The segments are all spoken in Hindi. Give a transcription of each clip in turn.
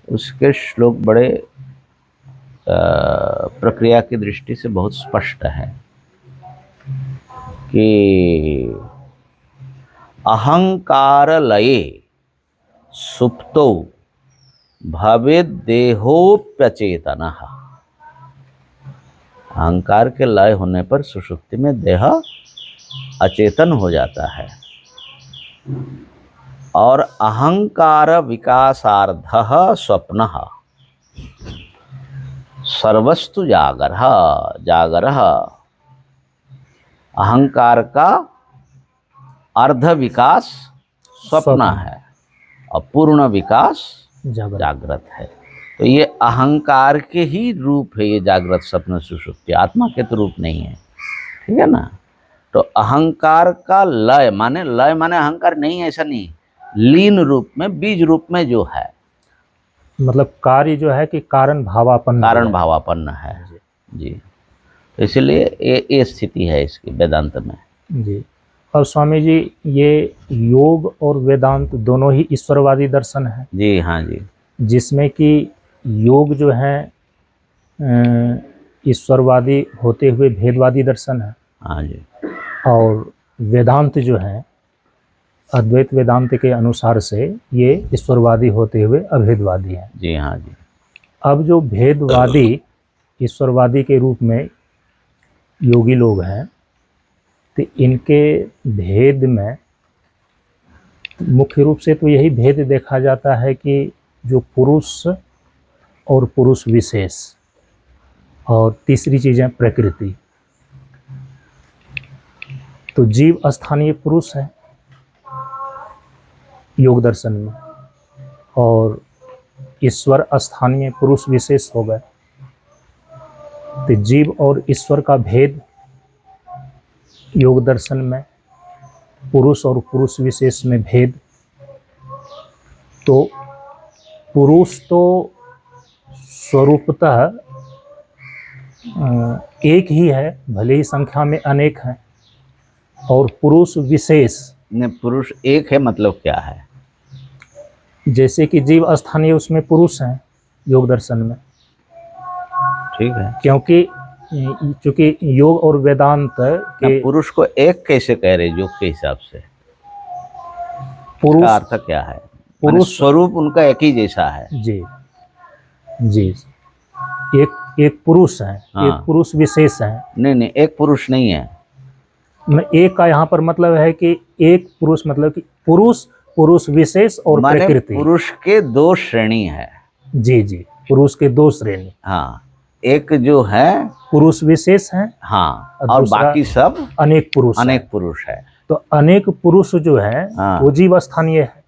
उसके श्लोक बड़े प्रक्रिया की दृष्टि से बहुत स्पष्ट है कि अहंकार लये सुप्तो भवेद देहोप्यचेतनः। अहंकार के लय होने पर सुषुप्ति में देह अचेतन हो जाता है और अहंकार विकासार्धः स्वप्नः सर्वस्तु जागरः। अहंकार का अर्ध विकास स्वप्न है और पूर्ण विकास जागृत है। तो ये अहंकार के ही रूप है, ये जागृत स्वप्न सुषुप्ति, आत्मा के तो रूप नहीं है। ठीक है ना। तो अहंकार का लय माने अहंकार नहीं है ऐसा नहीं, लीन रूप में, बीज रूप में जो है, मतलब कार्य जो है कि कारण भावापन्न है जी। तो इसलिए ये स्थिति है इसकी वेदांत में जी। और स्वामी जी ये योग और वेदांत दोनों ही ईश्वरवादी दर्शन है जी। हाँ जी। जिसमें कि योग जो है ईश्वरवादी होते हुए भेदवादी दर्शन है। हाँ जी। और वेदांत जो है अद्वैत वेदांत के अनुसार से ये ईश्वरवादी होते हुए अभेदवादी है। जी। हाँ जी। अब जो भेदवादी ईश्वरवादी के रूप में योगी लोग हैं, तो इनके भेद में मुख्य रूप से तो यही भेद देखा जाता है कि जो पुरुष और पुरुष विशेष, और तीसरी चीज़ है प्रकृति। तो जीव स्थानीय पुरुष है योग दर्शन में, और ईश्वर स्थानीय पुरुष विशेष हो गए। तो जीव और ईश्वर का भेद योग दर्शन में, पुरुष और पुरुष विशेष में भेद। तो पुरुष तो स्वरूपतः एक ही है, भले ही संख्या में अनेक हैं, और पुरुष विशेष ने पुरुष एक है मतलब क्या है? जैसे कि जीव स्थानीय उसमें पुरुष हैं योग दर्शन में। ठीक है, क्योंकि चूंकि योग और वेदांत के पुरुष को एक कैसे कह रहे योग के हिसाब से? पुरुष का अर्थ क्या है? पुरुष स्वरूप उनका एक ही जैसा है। जी जी। एक पुरुष है। हाँ। एक पुरुष विशेष है। नहीं, एक पुरुष नहीं है। एक का यहाँ पर मतलब है कि एक पुरुष मतलब कि पुरुष विशेष और प्रकृति। पुरुष के दो श्रेणी है। जी जी, पुरुष के दो श्रेणी। हाँ, एक जो है पुरुष विशेष है। हाँ, और बाकी सब अनेक पुरुष है। तो अनेक पुरुष जो है हाँ। वो जीव स्थानीय है।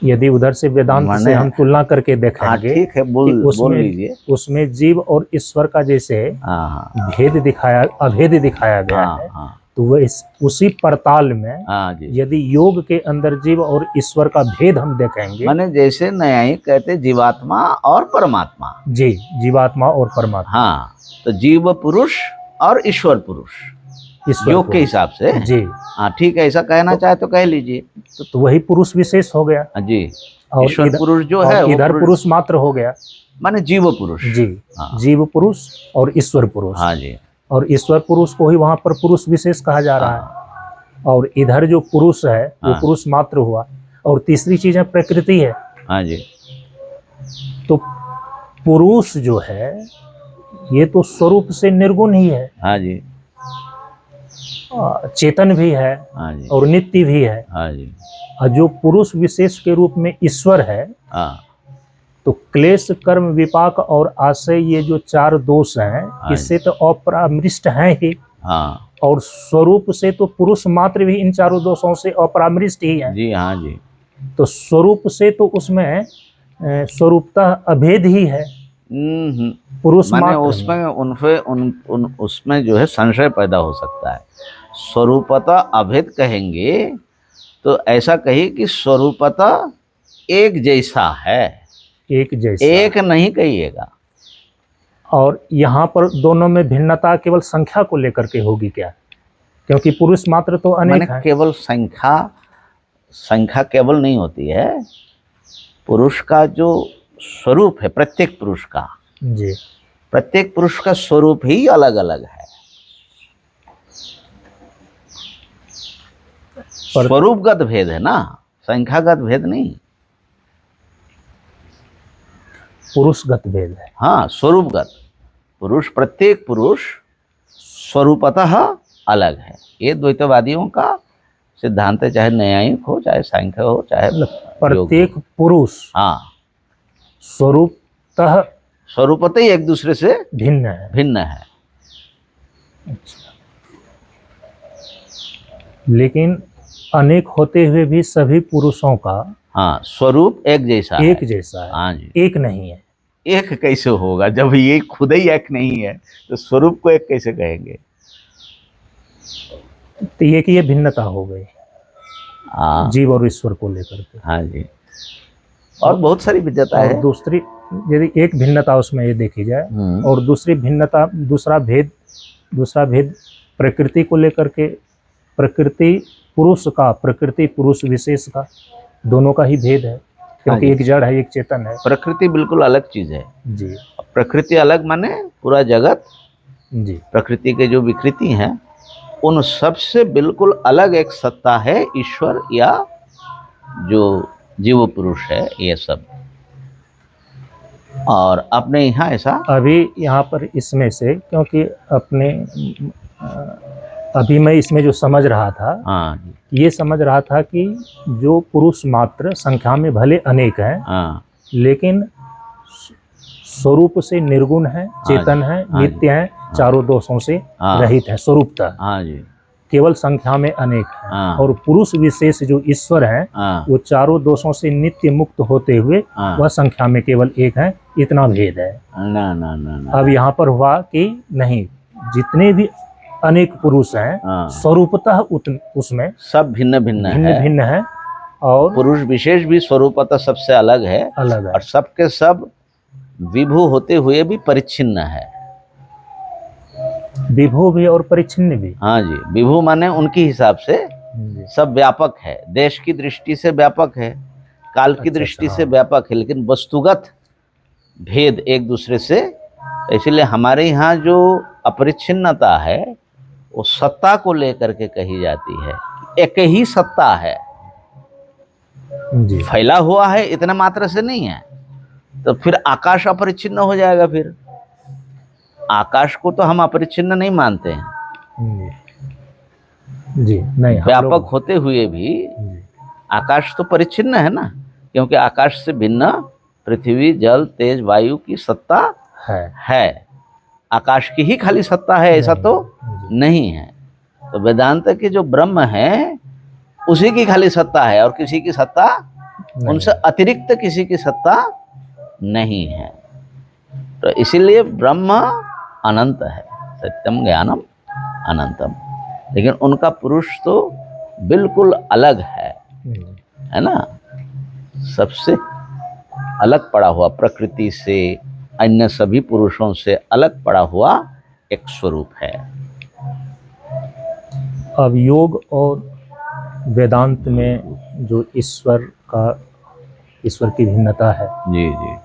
यदि उधर से वेदांत से हम तुलना करके देखेंगे, ठीक है, बोल लीजिए। उसमें जीव और ईश्वर का जैसे अभेद दिखाया गया है। तो वह उसी पड़ताल में यदि योग के अंदर जीव और ईश्वर का भेद हम देखेंगे, माने जैसे न्यायिक कहते जीवात्मा और परमात्मा। जी, जीवात्मा और परमात्मा। हाँ, तो जीव पुरुष और ईश्वर पुरुष योग के हिसाब से। जी हाँ, ठीक है, ऐसा कहना चाहे तो कह लीजिए। तो वही पुरुष विशेष हो गया जी। और ईश्वर पुरुष जो है इधर पुरुष मात्र हो गया, माने जीव पुरुष। जी हाँ। जीव पुरुष और ईश्वर पुरुष। हाँ जी। और ईश्वर पुरुष को ही वहाँ पर पुरुष विशेष कहा जा रहा है, और इधर जो पुरुष है वो पुरुष मात्र हुआ। और तीसरी चीज है प्रकृति है। हाँ जी। तो पुरुष जो है ये तो स्वरूप से निर्गुण ही है। हाँ जी। चेतन भी है। हाँ जी। और नित्य भी है। हाँ जी। और जो पुरुष विशेष के रूप में ईश्वर है, तो क्लेश कर्म विपाक और आशय ये जो चार दोष हैं, इससे तो अपरामृष्ट हैं ही। हाँ। और स्वरूप से तो पुरुष मात्र भी इन चारों दोषों से अपरामृष्ट ही है। जी हाँ जी। तो स्वरूप से तो उसमें स्वरूपतः अभेद ही है। पुरुष मात्र उसमें उसमें जो है संशय पैदा हो सकता है। स्वरूपतः अभेद कहेंगे तो ऐसा कही कि स्वरूपतः एक जैसा है, एक नहीं कहिएगा। और यहाँ पर दोनों में भिन्नता केवल संख्या को लेकर के होगी क्या? क्योंकि पुरुष मात्र तो अनेक है। केवल संख्या केवल नहीं होती है, पुरुष का जो स्वरूप है, प्रत्येक पुरुष का, जी, प्रत्येक पुरुष का स्वरूप ही अलग अलग है। स्वरूपगत भेद है ना, संख्यागत भेद नहीं, पुरुषगत भेद है। हाँ, स्वरूपगत। पुरुष, प्रत्येक पुरुष स्वरूपतः अलग है। ये द्वैतवादियों का सिद्धांत है, चाहे न्यायिक हो, चाहे सांख्य हो, चाहे प्रत्येक पुरुष, हाँ, स्वरूपतः ही एक दूसरे से भिन्न है। अच्छा। लेकिन अनेक होते हुए भी सभी पुरुषों का, हाँ, स्वरूप एक जैसा है। हाँ जी, एक नहीं है। एक कैसे होगा जब ये खुद ही एक नहीं है, तो स्वरूप को एक कैसे कहेंगे? तो ये भिन्नता हो गई जीव और ईश्वर को लेकर के। हाँ जी, और बहुत सारी भिन्नता है। दूसरी, यदि एक भिन्नता उसमें ये देखी जाए, और दूसरी भिन्नता, दूसरा भेद प्रकृति को लेकर के, प्रकृति पुरुष का, प्रकृति पुरुष विशेष का, दोनों का ही भेद है, क्योंकि एक जड़ है, एक चेतन है। प्रकृति बिल्कुल अलग चीज है जी। प्रकृति अलग माने पूरा जगत जी। प्रकृति के जो विकृति हैं उन सब से बिल्कुल अलग एक सत्ता है ईश्वर या जो जीव पुरुष है, ये सब। और अपने यहाँ ऐसा अभी यहाँ पर इसमें से, क्योंकि अभी मैं इसमें जो समझ रहा था, हाँ, ये समझ रहा था कि जो पुरुष मात्र संख्या में भले अनेक हैं, हाँ, लेकिन स्वरूप से निर्गुण है, चेतन है, नित्य है, चारों दोषों से रहित है स्वरूपतः। हाँ जी, केवल संख्या में अनेक है। और पुरुष विशेष जो ईश्वर है, वो चारों दोषों से नित्य मुक्त होते हुए वह संख्या में केवल एक है। इतना भेद है। ना ना ना ना। अब यहाँ पर हुआ कि नहीं, जितने भी अनेक पुरुष हैं स्वरूपतः उसमें सब भिन्न भिन्न है। और पुरुष विशेष भी स्वरूपतः सबसे अलग है, और सबके सब विभू होते हुए भी परिच्छिन्न है। विभू भी और परिच्छिन्न भी। हाँ जी, विभू माने उनके हिसाब से सब व्यापक है, देश की दृष्टि से व्यापक है, काल की दृष्टि से व्यापक है, लेकिन वस्तुगत भेद एक दूसरे से। इसलिए हमारे यहाँ जो अपरिच्छिन्नता है वो सत्ता को लेकर के कही जाती है। एक ही सत्ता है, फैला हुआ है, इतना मात्र से नहीं है। तो फिर आकाश अपरिच्छिन्न हो जाएगा। फिर आकाश को तो हम अपरिच्छिन्न नहीं मानते हैं जी, नहीं, व्यापक होते हुए भी आकाश तो परिच्छिन्न है ना, क्योंकि आकाश से भिन्न पृथ्वी, जल, तेज, वायु की सत्ता है। आकाश की ही खाली सत्ता है ऐसा तो नहीं है। तो वेदांत के जो ब्रह्म है उसी की खाली सत्ता है, और किसी की सत्ता, उनसे अतिरिक्त किसी की सत्ता नहीं है। तो इसीलिए ब्रह्म अनंत है, सत्यम ज्ञानम अनंतम। लेकिन उनका पुरुष तो बिल्कुल अलग है ना, सबसे अलग पड़ा हुआ, प्रकृति से, अन्य सभी पुरुषों से अलग पड़ा हुआ एक स्वरूप है। अब योग और वेदांत में जो ईश्वर की भिन्नता है, जी जी,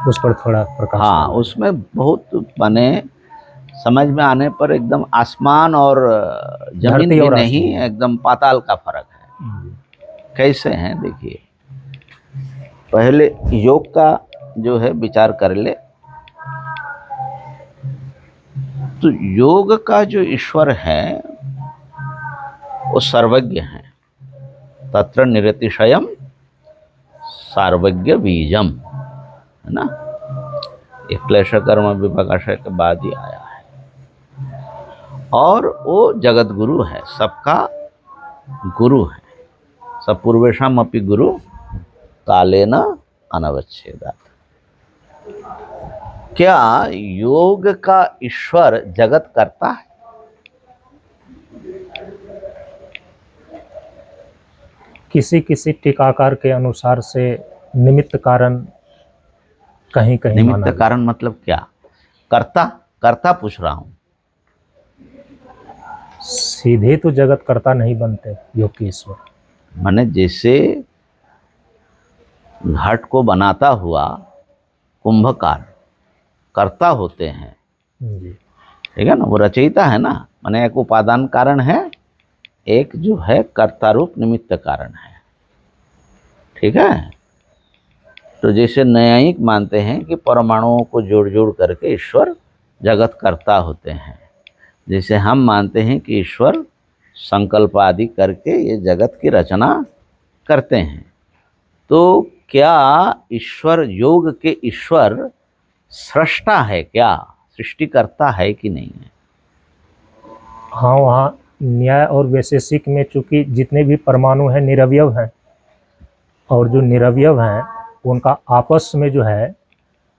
उस पर थोड़ा प्रकाश। हाँ, उसमें बहुत माने समझ में आने पर एकदम आसमान और जमीन भी नहीं, एकदम पाताल का फर्क है। कैसे हैं देखिए, पहले योग का जो है विचार कर ले, तो योग का जो ईश्वर है वो सर्वज्ञ है। तत्र निरतिशयम सर्वज्ञ बीजम, है ना, ये क्लेश कर्म विभागाशय के बाद ही आया है। और वो जगत गुरु है, सबका गुरु है। सब पूर्वेशम अपि गुरु कालेन अनवच्छेदात्। क्या योग का ईश्वर जगत करता है? किसी टीकाकार के अनुसार से निमित्त कारण कहीं निमित्त कारण मतलब क्या? कर्ता पूछ रहा हूं। सीधे तो जगत कर्ता नहीं बनते योग के ईश्वर। माने जैसे घट को बनाता हुआ कुंभकार कर्ता होते हैं, ठीक है ना, वो रचयिता है ना, माने एक उपादान कारण है, एक जो है कर्ता रूप निमित्त कारण है, ठीक है। तो जैसे न्यायिक मानते हैं कि परमाणुओं को जोड़ जोड़ करके ईश्वर जगत कर्ता होते हैं, जैसे हम मानते हैं कि ईश्वर संकल्प आदि करके ये जगत की रचना करते हैं। तो क्या ईश्वर, योग के ईश्वर सृष्टा है क्या, सृष्टिकर्ता है कि नहीं है? हाँ, वहाँ न्याय और वैशेषिक में चूंकि जितने भी परमाणु हैं निरवयव हैं, और जो निरवयव हैं उनका आपस में जो है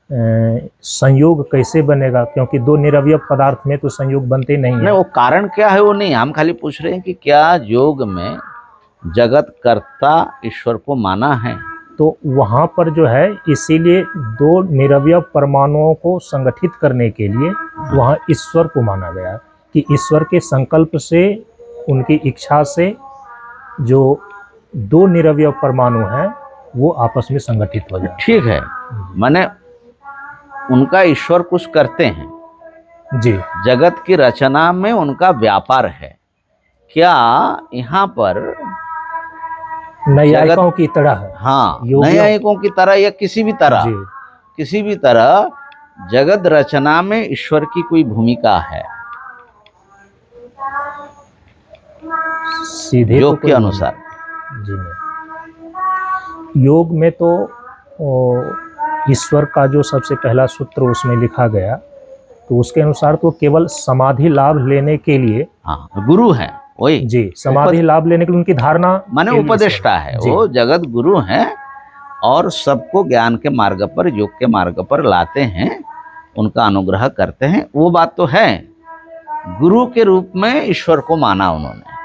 संयोग कैसे बनेगा, क्योंकि दो निरवयव पदार्थ में तो संयोग बनते नहीं है। वो कारण क्या है वो नहीं, हम खाली पूछ रहे हैं कि क्या योग में जगत कर्ता ईश्वर को माना है? तो वहाँ पर जो है इसीलिए दो निरवयव परमाणुओं को संगठित करने के लिए वहाँ ईश्वर को माना गया कि ईश्वर के संकल्प से, उनकी इच्छा से जो दो निरवयव परमाणु हैं वो आपस में संगठित हो जाए। ठीक है, माने उनका ईश्वर कुछ करते हैं जी, जगत की रचना में उनका व्यापार है। क्या यहाँ पर नैयायिकों की तरह, हाँ, नैयायिकों की तरह या किसी भी तरह जगत रचना में ईश्वर की कोई भूमिका है? सीधे योग के अनुसार जी नहीं। योग में तो ईश्वर का जो सबसे पहला सूत्र उसमें लिखा गया, तो उसके अनुसार तो केवल समाधि लाभ लेने के लिए, हाँ, गुरु है वही जी, समाधि लाभ लेने के लिए उनकी धारणा माने उपदेष्टा है, वो जगत गुरु हैं और सबको ज्ञान के मार्ग पर, योग के मार्ग पर लाते हैं, उनका अनुग्रह करते हैं, वो बात तो है। गुरु के रूप में ईश्वर को माना उन्होंने,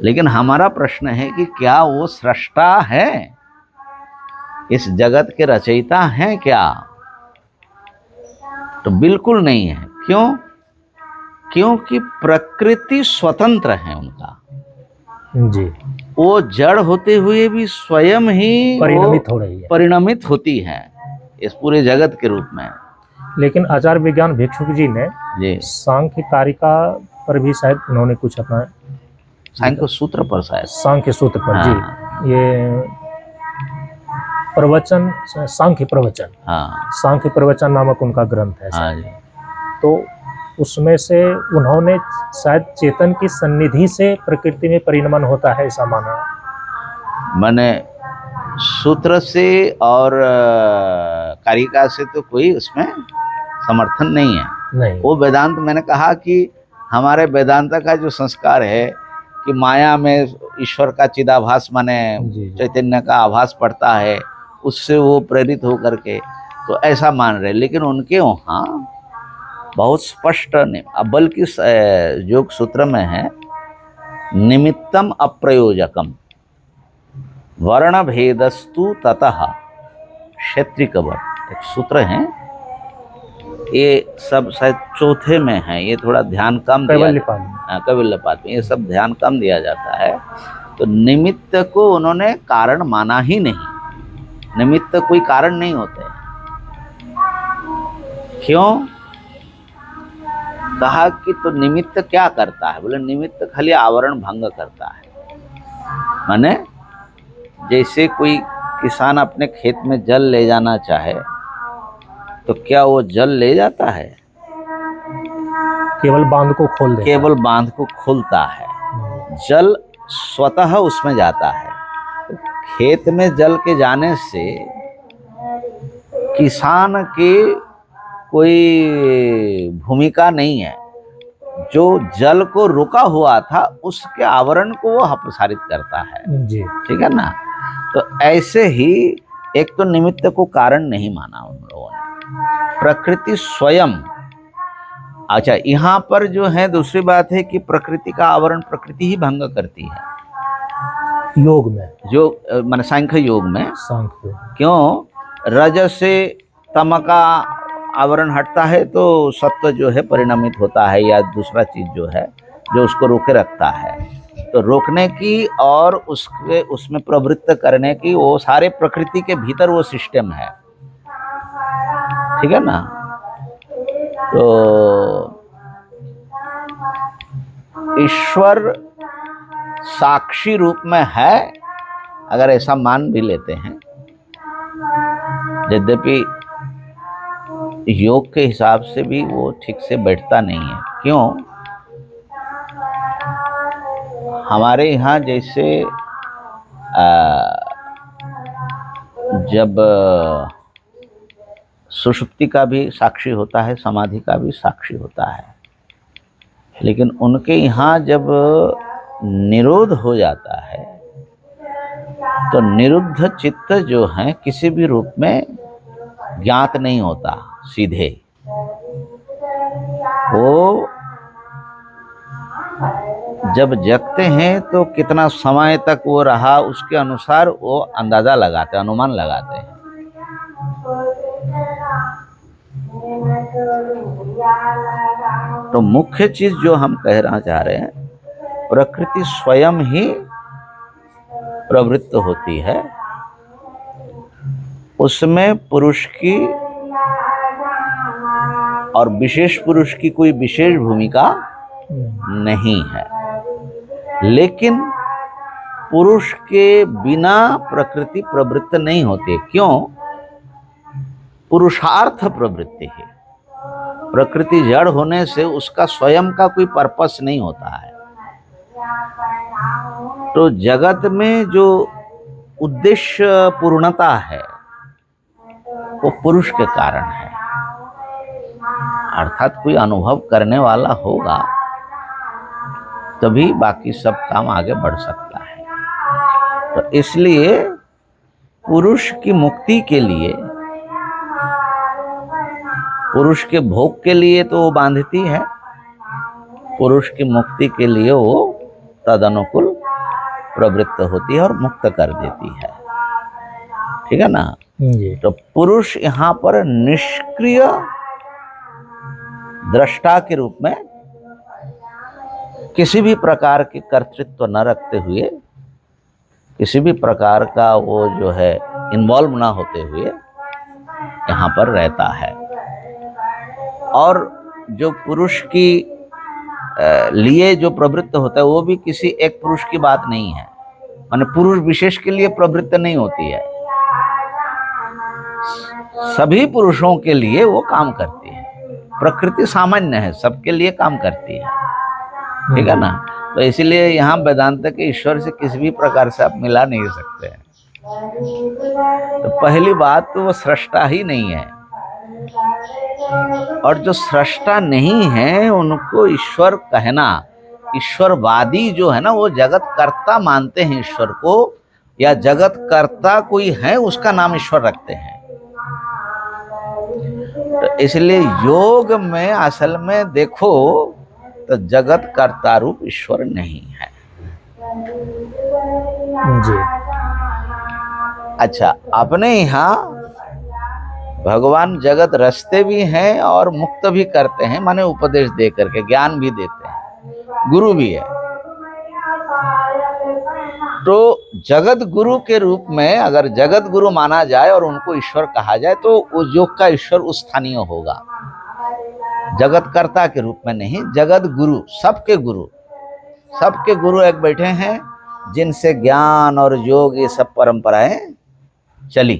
लेकिन हमारा प्रश्न है कि क्या वो सृष्टा है, इस जगत के रचयिता हैं क्या? तो बिल्कुल नहीं है। क्यों? क्योंकि प्रकृति स्वतंत्र है उनका जी, वो जड़ होते हुए भी स्वयं ही परिणमित हो रही है, परिणमित होती है इस पूरे जगत के रूप में। लेकिन आचार्य विज्ञान भिक्षुक जी ने सांख्य कारिका पर भी शायद उन्होंने कुछ अपना, सांख्य सूत्र पर, शायद सांख्य सूत्र पर, जी, ये प्रवचन, सांख्य प्रवचन, सांख्य प्रवचन नामक उनका ग्रंथ है। तो उसमें से उन्होंने शायद चेतन की सन्निधि से प्रकृति में परिणमन होता है ऐसा माना। माने सूत्र से और कारिका से तो कोई उसमें समर्थन नहीं है। नहीं, वो वेदांत, मैंने कहा कि हमारे वेदांत का जो संस्कार है कि माया में ईश्वर का चिदाभास माने चैतन्य का आभास पड़ता है, उससे वो प्रेरित होकर के, तो ऐसा मान रहे। लेकिन उनके वहाँ बहुत स्पष्ट नहीं, बल्कि योग सूत्र में है निमित्तम अप्रयोजकम वर्ण भेदस्तु ततः क्षेत्रिकवत्, एक सूत्र है, ये सब शायद चौथे में है, ये थोड़ा ध्यान कम कैवल्यपाद में ये सब ध्यान कम दिया जाता है। तो निमित्त को उन्होंने कारण माना ही नहीं, निमित्त कोई कारण नहीं होते। क्यों? कहा कि तो निमित्त क्या करता है? बोले निमित्त खाली आवरण भंग करता है। माने जैसे कोई किसान अपने खेत में जल ले जाना चाहे तो क्या वो जल ले जाता है? केवल बांध को खोल देता है, केवल बांध को खोलता है, जल स्वतः उसमें जाता है। तो खेत में जल के जाने से किसान की कोई भूमिका नहीं है, जो जल को रुका हुआ था उसके आवरण को वो अपसारित करता है जी, ठीक है ना। तो ऐसे ही एक तो निमित्त को कारण नहीं माना उन लोगों ने, प्रकृति स्वयं। अच्छा, यहाँ पर जो है दूसरी बात है कि प्रकृति का आवरण प्रकृति ही भंग करती है योग में, जो माने सांख्य योग में। क्यों? रज से तम का आवरण हटता है तो सत्व जो है परिणमित होता है, या दूसरा चीज जो है जो उसको रोके रखता है। तो रोकने की और उसमें प्रवृत्त करने की, वो सारे प्रकृति के भीतर वो सिस्टम है, ठीक है ना। तो ईश्वर साक्षी रूप में है, अगर ऐसा मान भी लेते हैं, यद्यपि योग के हिसाब से भी वो ठीक से बैठता नहीं है। क्यों? हमारे यहाँ जैसे जब सुषुप्ति का भी साक्षी होता है, समाधि का भी साक्षी होता है, लेकिन उनके यहाँ जब निरोध हो जाता है तो निरुद्ध चित्त जो है किसी भी रूप में ज्ञात नहीं होता सीधे। वो जब जगते हैं तो कितना समय तक वो रहा, उसके अनुसार वो अंदाजा लगाते हैं, अनुमान लगाते हैं। तो मुख्य चीज जो हम कहना चाह रहे हैं, प्रकृति स्वयं ही प्रवृत्त होती है, उसमें पुरुष की और विशेष पुरुष की कोई विशेष भूमिका नहीं है। लेकिन पुरुष के बिना प्रकृति प्रवृत्त नहीं होती। क्यों? पुरुषार्थ प्रवृत्ति है। प्रकृति जड़ होने से उसका स्वयं का कोई पर्पस नहीं होता है। तो जगत में जो उद्देश्य पूर्णता है वो पुरुष के कारण है, अर्थात कोई अनुभव करने वाला होगा तभी बाकी सब काम आगे बढ़ सकता है। तो इसलिए पुरुष की मुक्ति के लिए, पुरुष के भोग के लिए तो वो बांधती है, पुरुष की मुक्ति के लिए वो तदनुकूल प्रवृत्त होती है और मुक्त कर देती है, ठीक है ना। तो पुरुष यहाँ पर निष्क्रिय दृष्टा के रूप में किसी भी प्रकार के कर्तृत्व न रखते हुए, किसी भी प्रकार का वो जो है इन्वॉल्व ना होते हुए यहाँ पर रहता है। और जो पुरुष की लिए जो प्रवृत्त होता है वो भी किसी एक पुरुष की बात नहीं है, माने पुरुष विशेष के लिए प्रवृत्त नहीं होती है, सभी पुरुषों के लिए वो काम करती है। प्रकृति सामान्य है, सबके लिए काम करती है, ठीक है ना। तो इसीलिए यहाँ वेदांत के ईश्वर से किसी भी प्रकार से आप मिला नहीं सकते हैं। तो पहली बात तो वो सृष्टा ही नहीं है, और जो सृष्टा नहीं है उनको ईश्वर कहना, ईश्वरवादी जो है ना वो जगत कर्ता मानते हैं ईश्वर को, या जगत कर्ता कोई है उसका नाम ईश्वर रखते हैं। तो इसलिए योग में असल में देखो तो जगत कर्ता रूप ईश्वर नहीं है जी। अच्छा, अपने यहाँ भगवान जगत रचते भी हैं और मुक्त भी करते हैं, माने उपदेश दे करके ज्ञान भी देते हैं, गुरु भी है। तो जगत गुरु के रूप में अगर जगत गुरु माना जाए और उनको ईश्वर कहा जाए तो उस योग का ईश्वर उस स्थानीय होगा, जगत कर्ता के रूप में नहीं। जगत गुरु, सबके गुरु, सबके गुरु एक बैठे हैं जिनसे ज्ञान और योग ये सब परंपराएं चली।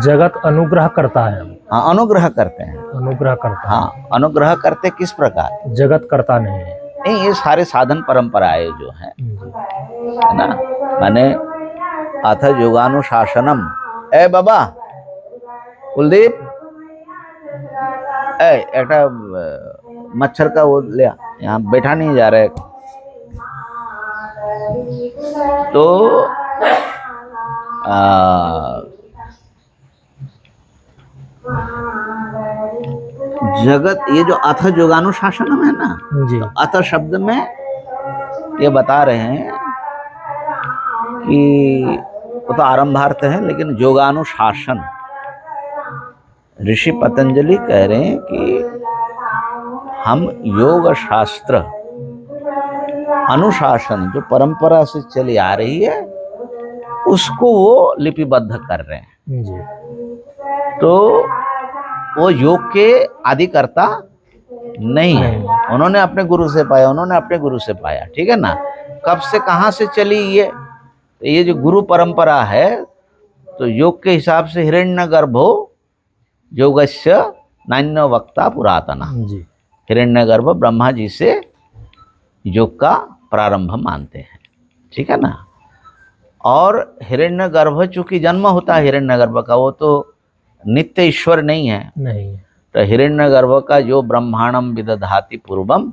जगत अनुग्रह करता है। हाँ, अनुग्रह करते हैं, अनुग्रह करता। हाँ, अनुग्रह करते किस प्रकार? जगत करता नहीं है। नहीं, ये सारे साधन परंपराएं जो हैं, है ना, माने अथ योगानुशासनम। ए बाबा कुलदीप, एक मच्छर का वो ले, यहाँ बैठा नहीं जा रहा है। तो जगत, ये जो अथ योगानुशासनम है ना, तो अथ शब्द में ये बता रहे हैं कि वो तो आरंभार्थ है, लेकिन योगानुशासन, ऋषि पतंजलि कह रहे हैं कि हम योग शास्त्र अनुशासन जो परंपरा से चली आ रही है उसको वो लिपिबद्ध कर रहे हैं जी। तो वो योग के आदिकर्ता नहीं है, उन्होंने अपने गुरु से पाया, उन्होंने अपने गुरु से पाया, ठीक है ना। कब से कहाँ से चली ये जो गुरु परंपरा है, तो योग के हिसाब से हिरण्यगर्भो योगस्य नान्य वक्ता पुरातना, हिरण्यगर्भ ब्रह्मा जी से योग का प्रारंभ मानते हैं, ठीक है ना। और हिरण्यगर्भ चूंकि जन्म होता है हिरण्यगर्भ का, वो तो नित्य ईश्वर नहीं है, तो हिरण्यगर्भ का जो ब्रह्मांडम विदधाति पूर्वम,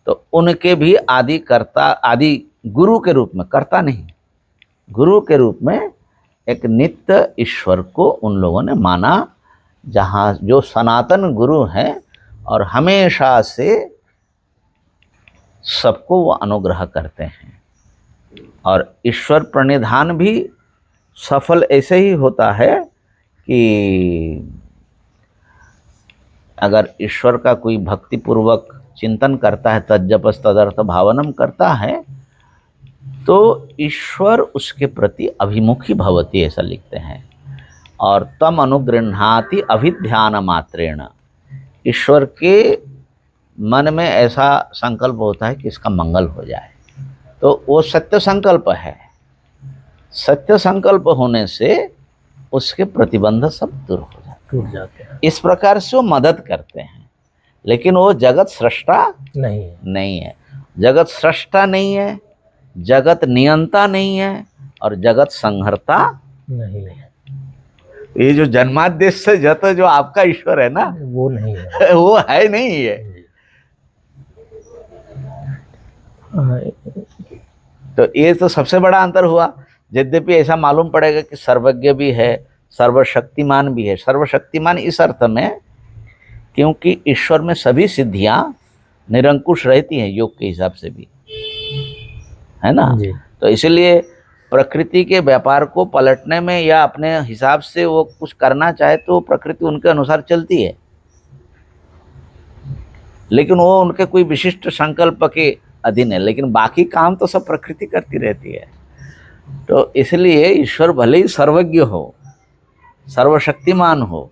तो उनके भी आदि कर्ता, आदि गुरु के रूप में, कर्ता नहीं, गुरु के रूप में एक नित्य ईश्वर को उन लोगों ने माना, जहाँ जो सनातन गुरु हैं और हमेशा से सबको वो अनुग्रह करते हैं। और ईश्वर प्रणिधान भी सफल ऐसे ही होता है कि अगर ईश्वर का कोई भक्तिपूर्वक चिंतन करता है, तज्जपस तदर्थ भावनम करता है, तो ईश्वर उसके प्रति अभिमुखी भवति, ऐसा लिखते हैं। और तम अनुगृह्णाति अभिध्यान मात्रेण, ईश्वर के मन में ऐसा संकल्प होता है कि इसका मंगल हो जाए, तो वो सत्य संकल्प है। सत्य संकल्प होने से उसके प्रतिबंध सब दूर हो जाते हैं। इस प्रकार से वो मदद करते हैं, लेकिन वो जगत सृष्टा नहीं है। जगत सृष्टा नहीं है, जगत नियंता नहीं है, और जगत संहर्ता नहीं है। ये जो जन्मादेश से जत जो आपका ईश्वर है ना, वो नहीं है, वो है नहीं है। तो ये तो सबसे बड़ा अंतर हुआ। यद्यपि ऐसा मालूम पड़ेगा कि सर्वज्ञ भी है, सर्वशक्तिमान भी है। सर्वशक्तिमान इस अर्थ में क्योंकि ईश्वर में सभी सिद्धियां निरंकुश रहती हैं योग के हिसाब से भी, है ना। तो इसलिए प्रकृति के व्यापार को पलटने में या अपने हिसाब से वो कुछ करना चाहे तो प्रकृति उनके अनुसार चलती है, लेकिन वो उनके कोई विशिष्ट संकल्प के अधीन है, लेकिन बाकी काम तो सब प्रकृति करती रहती है। तो इसलिए ईश्वर भले ही सर्वज्ञ हो, सर्वशक्तिमान हो,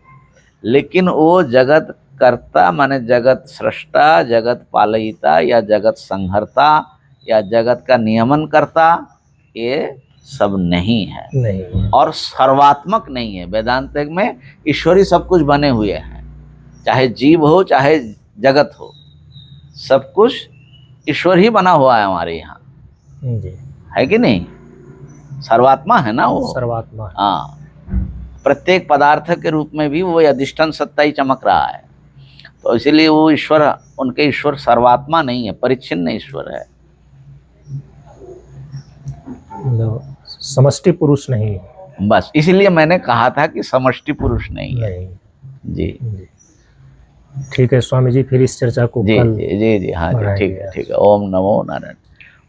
लेकिन वो जगत कर्ता माने जगत सृष्टा, जगत पालयिता या जगत संहर्ता या जगत का नियमन करता, ये सब नहीं है। और सर्वात्मक नहीं है। वेदांत में ईश्वरी सब कुछ बने हुए हैं, चाहे जीव हो चाहे जगत हो, सब कुछ ईश्वर ही बना हुआ है हमारे यहाँ, है कि नहीं। सर्वात्मा है ना वो, सर्वात्मा। हाँ, प्रत्येक पदार्थ के रूप में भी वो अधिष्ठान सत्ता ही चमक रहा है। तो इसीलिए वो ईश्वर, उनके ईश्वर सर्वात्मा नहीं है, परिच्छिन्न ईश्वर है, समष्टि पुरुष नहीं है। बस इसलिए मैंने कहा था कि समष्टि पुरुष नहीं है। जी ठीक है स्वामी जी, फिर इस चर्चा को जी जी जी हाँ जी, ठीक है। ओम नमो नारायण।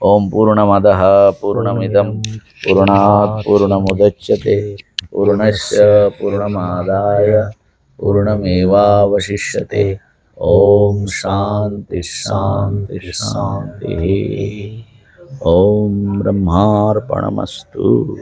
ओम पूर्णमदः पूर्णमिदं पूर्णात् पूर्णमुदच्यते पूर्णस्य पूर्णमादाय पूर्णमेवावशिष्यते। ओम शांति शांति शांति। ओम ब्रह्मार्पणमस्तु।